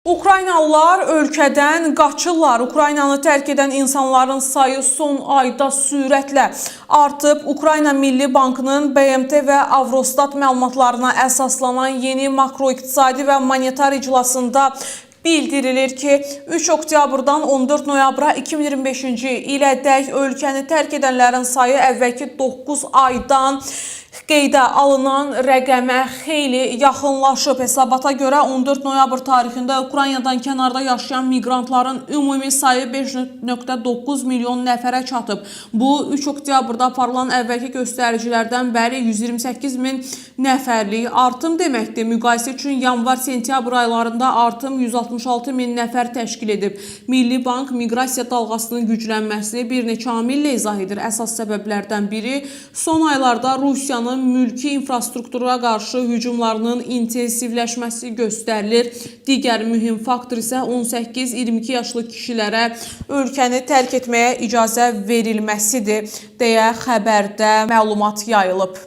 Ukraynalılar ölkədən qaçırlar. Ukraynanı tərk edən insanların sayı son ayda sürətlə artıb. Ukrayna Milli Bankının BMT və Avrostat məlumatlarına əsaslanan yeni makroiqtisadi və monetar iclasında bildirilir ki, 3 oktyabrdan 14 noyabra 2025-ci ilədək ölkəni tərk edənlərin sayı əvvəlki 9 aydan qeydə alınan rəqəmə xeyli yaxınlaşıb. Hesabata görə 14 noyabr tarixində Ukraynadan kənarda yaşayan miqrantların ümumi sayı 5,9 milyon nəfərə çatıb. Bu, 3 oktyabrda aparılan əvvəlki göstəricilərdən bəri 128 min nəfərlik artım deməkdir. Müqayisə üçün yanvar-sentyabr aylarında artım 166 min nəfər təşkil edib. Milli Bank miqrasiya dalğasının güclənməsini bir neçə amillə izah edir. Əsas səbəblərdən biri son aylarda Rusiyanın mülki infrastruktura qarşı hücumlarının intensivləşməsi göstərilir. Digər mühüm faktor isə 18-22 yaşlı kişilərə ölkəni tərk etməyə icazə verilməsidir, deyə xəbərdə məlumat yayılıb.